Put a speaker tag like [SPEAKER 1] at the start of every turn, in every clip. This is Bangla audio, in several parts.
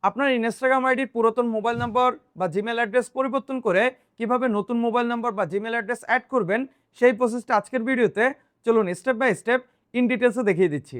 [SPEAKER 1] আপনার ইনস্টাগ্রাম আইডির পুরাতন মোবাইল নাম্বার বা জিমেল অ্যাড্রেস পরিবর্তন করে কিভাবে নতুন মোবাইল নাম্বার বা জিমেল অ্যাড্রেস অ্যাড করবেন সেই প্রসেসটা আজকের ভিডিওতে চলুন স্টেপ বাই স্টেপ ইন ডিটেলসে দেখিয়ে দিচ্ছি।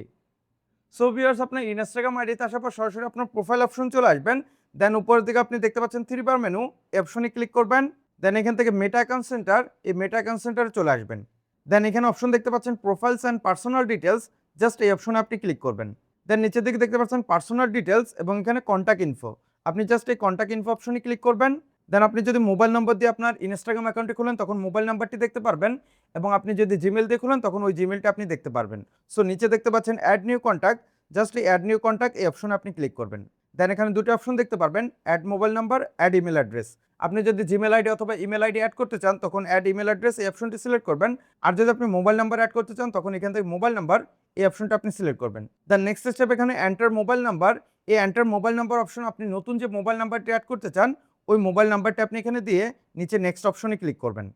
[SPEAKER 1] সো ভিউয়ার্স, আপনার ইনস্টাগ্রাম আইডিতে আসার পর সরাসরি আপনার প্রোফাইল অপশন চলে আসবেন। দেন উপরের দিকে আপনি দেখতে পাচ্ছেন থ্রি বার মেনু, এই অপশনে ক্লিক করবেন। দেন এখান থেকে মেটা অ্যাকাউন্ট সেন্টার, এই মেটা অ্যাকাউন্ট সেন্টারে চলে আসবেন। দেন এখানে অপশন দেখতে পাচ্ছেন profiles and personal details, just এই অপশনে আপনি ক্লিক করবেন। দেন নিচের দিকে দেখতে পাচ্ছেন পার্সোনাল ডিটেলস এবং এখানে কন্ট্যাক্ট ইনফো, আপনি জাস্ট এই কন্ট্যাক্ট ইনফো অপশনে ক্লিক করবেন। দেন আপনি যদি মোবাইল নম্বর দিয়ে আপনার ইনস্টাগ্রাম অ্যাকাউন্টটি খোলেন তখন মোবাইল নাম্বারটি দেখতে পারবেন, এবং আপনি যদি জিমেল দিয়ে খোলেন তখন ওই জিমেলটা আপনি দেখতে পারবেন। সো নিচে দেখতে পাচ্ছেন অ্যাড নিউ কন্ট্যাক্ট, জাস্ট এই অ্যাড নিউ কন্ট্যাক্ট এই অপশনে আপনি ক্লিক করবেন। দেন এখানে দুটো অপশন দেখতে পারবেন, add mobile number, add email address. আপনি যদি জিমেল আইডি অথবা ইমেল আইডি অ্যাড করতে চান তখন অ্যাড ইমেল অ্যাড্রেস এই অপশনটি সিলেক্ট করবেন। আর যদি আপনি মোবাইল নাম্বার অ্যাড করতে চান তখন এখান থেকে মোবাইল নাম্বার এই অপশনটা আপনি সিলেক্ট করবেন। দেন নেক্সট স্টেপ এখানে এন্টার মোবাইল নাম্বার, এই এন্টার মোবাইল নাম্বার অপশন আপনি নতুন যে মোবাইল নাম্বারটি অ্যাড করতে চান ওই মোবাইল নাম্বারটা আপনি এখানে দিয়ে নিচে নেক্সট অপশনে ক্লিক করবেন।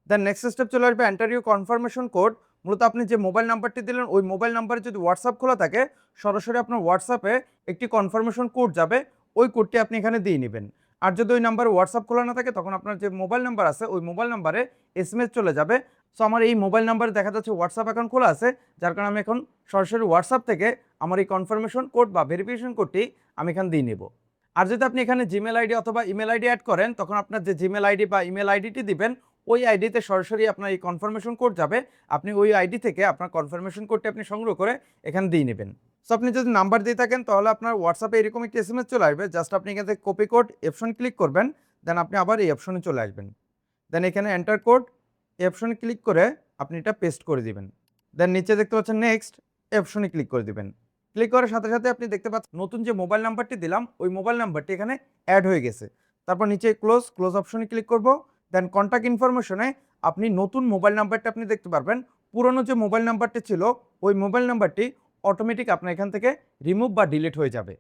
[SPEAKER 1] দেন নেক্সট স্টেপ চলে আসবে এন্টার ইউ কনফার্মেশন কোড। মূলত আপনি যে মোবাইল নাম্বারটি দিলেন ওই মোবাইল নাম্বারে যদি হোয়াটসঅ্যাপ খোলা থাকে সরাসরি আপনার হোয়াটসঅ্যাপে একটি কনফার্মেশন কোড যাবে, ওই কোডটি আপনি এখানে দিয়ে নেবেন। আর যদি ওই নাম্বারে হোয়াটসঅ্যাপ খোলা না থাকে তখন আপনার যে মোবাইল নাম্বার আছে ওই মোবাইল নাম্বারে এসএমএস চলে যাবে। সো আমার এই মোবাইল নাম্বারে দেখা যাচ্ছে হোয়াটসঅ্যাপ অ্যাকাউন্ট খোলা আছে, যার কারণে আমি এখন সরাসরি হোয়াটসঅ্যাপ থেকে আমার এই কনফার্মেশন কোড বা ভেরিফিকেশন কোডটি আমি এখানে দিয়ে নেব। আর যদি আপনি এখানে জিমেল আইডি অথবা ইমেল আইডি অ্যাড করেন তখন আপনার যে জিমেল আইডি বা ইমেল আইডিটি দিবেন ওই আইডিতে সরাসরি আপনার এই কনফার্মেশন কোড যাবে। আপনি ওই আইডি থেকে আপনার কনফার্মেশন কোডটি আপনি সংগ্রহ করে এখানে দিয়ে নেবেন। সো আপনি যদি নাম্বার দিয়ে থাকেন তাহলে আপনার হোয়াটসঅ্যাপে এরকম একটি এসএমএস চলে আসবে, জাস্ট আপনি এখান থেকে কপি কোড অপশন ক্লিক করবেন। দেন আপনি আবার এই অপশনে চলে আসবেন। দেন এখানে এন্টার কোড এই অপশনে ক্লিক করে আপনি এটা পেস্ট করে দিবেন। দেন নিচে দেখতে পাচ্ছেন নেক্সট এই অপশনে ক্লিক করে দিবেন। ক্লিক করার সাথে সাথে আপনি দেখতে পাচ্ছেন নতুন যে মোবাইল নাম্বারটি দিলাম ওই মোবাইল নাম্বারটি এখানে অ্যাড হয়ে গেছে। তারপর নিচে ক্লোজ অপশনে ক্লিক করব। দেন কন্ট্যাক্ট ইনফরমেশনে আপনি নতুন মোবাইল নাম্বারটা আপনি দেখতে পারবেন। পুরনো যে মোবাইল নাম্বারটি ছিল ওই মোবাইল নাম্বারটি অটোমেটিক আপনার এখান থেকে রিমুভ বা ডিলিট হয়ে যাবে।